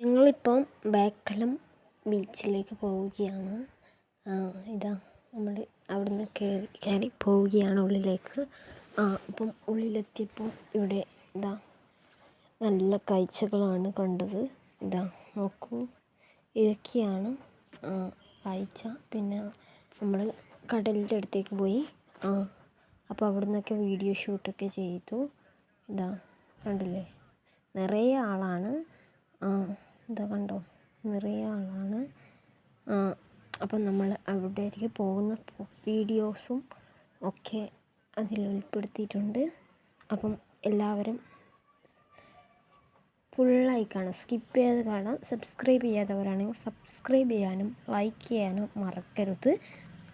ഞങ്ങളിപ്പം ബേക്കലം ബീച്ചിലേക്ക് പോവുകയാണ്. ഇതാ നമ്മൾ അവിടുന്ന് കയറി പോവുകയാണ് ഉള്ളിലേക്ക്. അപ്പം ഉള്ളിലെത്തിയപ്പോൾ ഇവിടെ ഇതാ നല്ല കാഴ്ചകളാണ് കണ്ടത്. ഇതാ നോക്കൂ, ഇതൊക്കെയാണ് കാഴ്ച. പിന്നെ നമ്മൾ കടലിൻ്റെ അടുത്തേക്ക് പോയി. അപ്പോൾ അവിടെ നിന്നൊക്കെ വീഡിയോ ഷൂട്ടൊക്കെ ചെയ്തു. ഇതാ കണ്ടില്ലേ, നിറയെ ആളാണ്. ഇതാ കണ്ടോ, നിറയെ ആളാണ്. അപ്പം നമ്മൾ അവിടേക്ക് പോകുന്ന വീഡിയോസും ഒക്കെ അതിൽ ഉൾപ്പെടുത്തിയിട്ടുണ്ട്. അപ്പം എല്ലാവരും ഫുള്ളായി കാണാം, സ്കിപ്പ് ചെയ്യാതെ കാണാം. സബ്സ്ക്രൈബ് ചെയ്യാത്തവരാണെങ്കിൽ സബ്സ്ക്രൈബ് ചെയ്യാനും ലൈക്ക് ചെയ്യാനും മറക്കരുത്.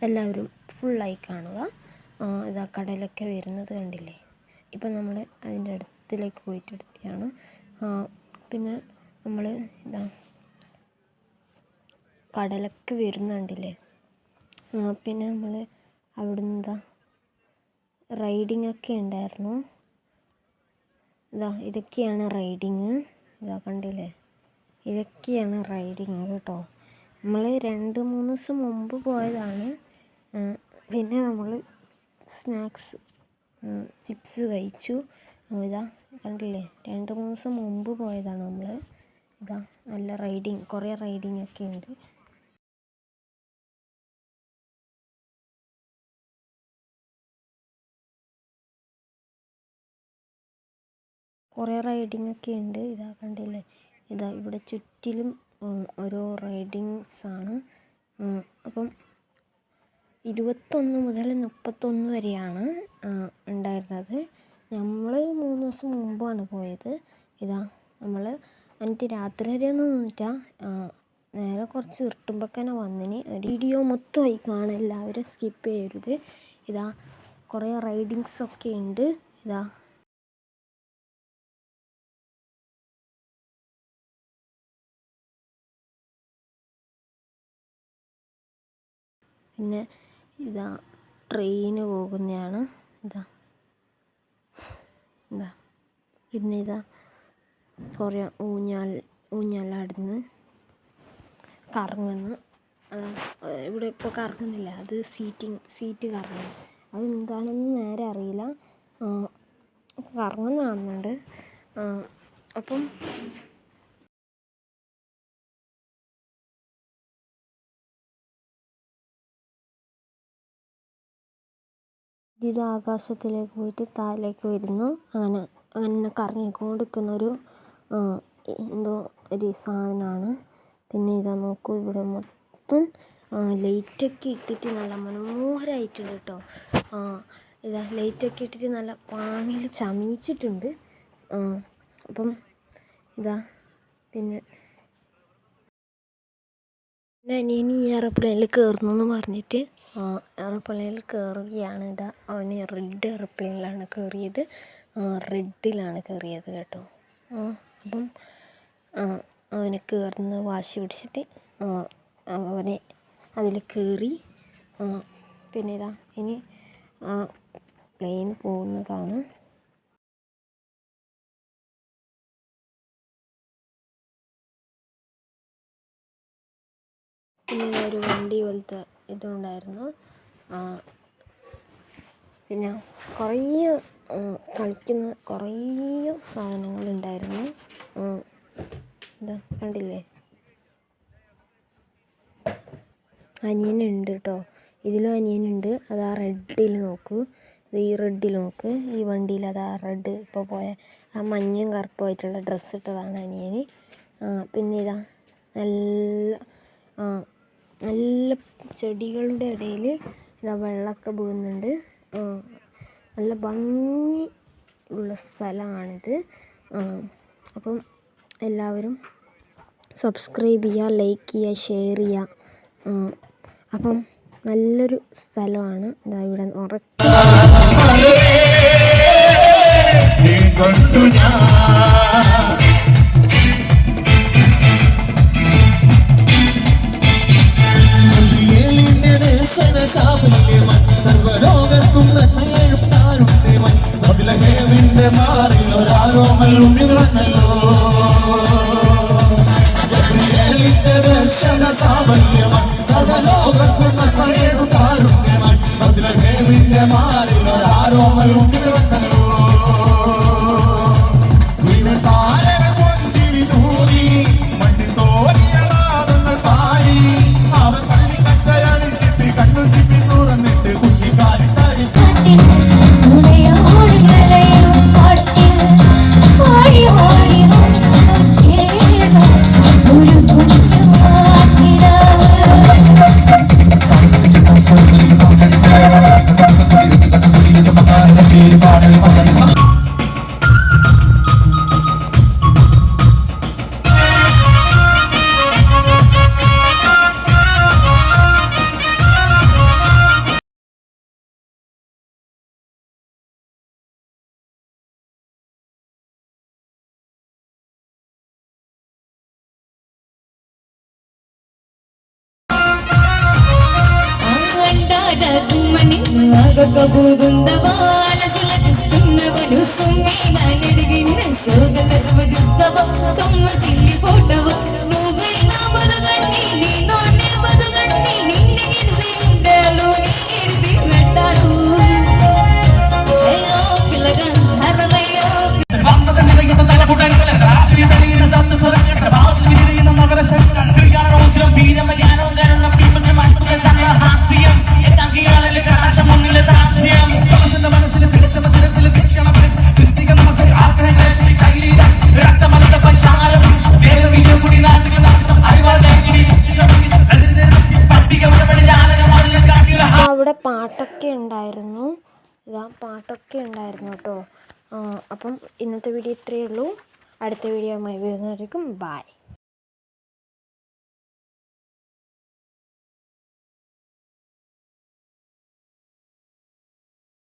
എല്ലാവരും ഫുള്ളായി കാണുക. ഇതാ കടലൊക്കെ വരുന്നത് കണ്ടില്ലേ. ഇപ്പം നമ്മൾ അതിൻ്റെ അടുത്തിലേക്ക് പോയിട്ട് എടുക്കുകയാണ്. പിന്നെ നമ്മൾ ഇതാ കടലൊക്കെ വരുന്നുണ്ടല്ലേ. പിന്നെ നമ്മൾ അവിടുന്ന് ഇതാ റൈഡിങ് ഒക്കെ ഉണ്ടായിരുന്നു. ഇതാ ഇതൊക്കെയാണ് റൈഡിങ്. ഇതാ കണ്ടില്ലേ, ഇതൊക്കെയാണ് റൈഡിങ് കേട്ടോ. നമ്മൾ 2-3 ദിവസം മുമ്പ് പോയതാണ്. പിന്നെ നമ്മൾ സ്നാക്സ് ചിപ്സ് കഴിച്ചു. ഇതാ കണ്ടില്ലേ, 2-3 ദിവസം മുമ്പ് പോയതാണ് നമ്മൾ. ഇതാ നല്ല റൈഡിങ്, കുറേ റൈഡിങ് ഒക്കെ ഉണ്ട്. കുറേ റൈഡിങ് ഒക്കെ ഉണ്ട്. ഇതാ കണ്ടില്ലേ, ഇതാ ഇവിടെ ചുറ്റിലും ഓരോ റൈഡിങ്സാണ്. അപ്പം 21 മുതൽ 31 വരെയാണ് ഉണ്ടായിരുന്നത്. നമ്മൾ 3 ദിവസം മുമ്പാണ് പോയത്. ഇതാ നമ്മൾ എന്നിട്ട് രാത്രി വരെ ഒന്നും നിന്നിട്ടാ, നേരെ കുറച്ച് ഇരുട്ടുമ്പൊക്കെ വന്നിന്. വീഡിയോ മൊത്തമായി കാണാൻ, എല്ലാവരും സ്കിപ്പ് ചെയ്യരുത്. ഇതാ കുറേ റൈഡിങ്സൊക്കെ ഉണ്ട്. ഇതാ പിന്നെ ഇതാ ട്രെയിന് പോകുന്നതാണ്. ഇതാ പിന്നെ ഇതാ കുറേ ഊഞ്ഞാലാടുന്ന് കറങ്ങുന്നു. ഇവിടെ ഇപ്പോൾ കറങ്ങുന്നില്ല, അത് സീറ്റ് കറങ്ങുന്നു. അതെന്താണെന്ന് നേരെ അറിയില്ല, കറങ്ങുന്ന കാണുന്നുണ്ട്. അപ്പം ഇത് ആകാശത്തിലേക്ക് പോയിട്ട് താഴേക്ക് വരുന്നു. അങ്ങനെ കറങ്ങിക്കൊണ്ടിരിക്കുന്നൊരു എന്തോ ഒരു സാധനമാണ്. പിന്നെ ഇതാ നോക്കൂ, ഇവിടെ മൊത്തം ലൈറ്റൊക്കെ ഇട്ടിട്ട് നല്ല മനോഹരമായിട്ടുണ്ട് കേട്ടോ. ഇതാ ലൈറ്റൊക്കെ ഇട്ടിട്ട് നല്ല പാങ്ങിൽ ചമയിച്ചിട്ടുണ്ട്. അപ്പം ഇതാ പിന്നെ അനിയന് ഈ എയർപ്ലെയിനിൽ കയറുന്നു എന്ന് പറഞ്ഞിട്ട് എയർപ്ലെയിനിൽ കയറുകയാണ്. ഇതാ അവന് റെഡ് എയർപ്ലെയിനിലാണ് കയറിയത്, റെഡിലാണ് കയറിയത് കേട്ടോ. അപ്പം അവന് കയറുന്ന വാശി പിടിച്ചിട്ട് അവനെ അതിൽ കയറി. പിന്നെ ഇതാ ഇനി പ്ലെയിൻ പോകുന്നതാണ്. പിന്നെ ഒരു വണ്ടി പോലത്തെ ഇതുണ്ടായിരുന്നു. പിന്നെ കുറേ കളിക്കുന്ന കുറേ സാധനങ്ങളുണ്ടായിരുന്നു. ഇതാ കണ്ടില്ലേ, അനിയനുണ്ട് കേട്ടോ, ഇതിലും അനിയനുണ്ട്. അതാ റെഡിൽ നോക്കൂ, ഈ റെഡിൽ നോക്ക്, ഈ വണ്ടിയിൽ അതാ റെഡ് ഇപ്പോൾ പോയ ആ മഞ്ഞയും കറുപ്പുമായിട്ടുള്ള ഡ്രസ്സ് ഇട്ടതാണ് അനിയന്. പിന്നെ ഇതാ നല്ല ചെടികളുടെ ഇടയിൽ ഇതാ വെള്ളമൊക്കെ പോകുന്നുണ്ട്. നല്ല ഭംഗി ഉള്ള സ്ഥലമാണിത്. അപ്പം എല്ലാവരും സബ്സ്ക്രൈബ് ചെയ്യുക, ലൈക്ക് ചെയ്യുക, ഷെയർ ചെയ്യുക. അപ്പം നല്ലൊരു സ്ഥലമാണ്. ഇതാ ഇവിടെ സർവലോകത്തും മാറിൽ ഒരാരോമൽ ഉണ്ണി നിറഞ്ഞല്ലോ. മാറിലൊരാരോമൽ ഉണ്ട് നിറഞ്ഞല്ലോ താരക കൊഞ്ചിരി തൂറി മണ്ണിൽ തോരിയനാദങ്ങൾ പാടി അവൻ പള്ളി കച്ചയടിച്ചിട്ട് കണ്ണു ചിപ്പി തുറന്നിട്ട് കുഞ്ഞിക്കാലിട്ടടി അവിടെ പാട്ടൊക്കെ ഉണ്ടായിരുന്നു. പാട്ടൊക്കെ ഉണ്ടായിരുന്നു കേട്ടോ. അപ്പം ഇന്നത്തെ വീഡിയോ ഇത്രയേ ഉള്ളൂ. അടുത്ത വീഡിയോയുമായി വരുന്നതായിരിക്കും. ബൈ.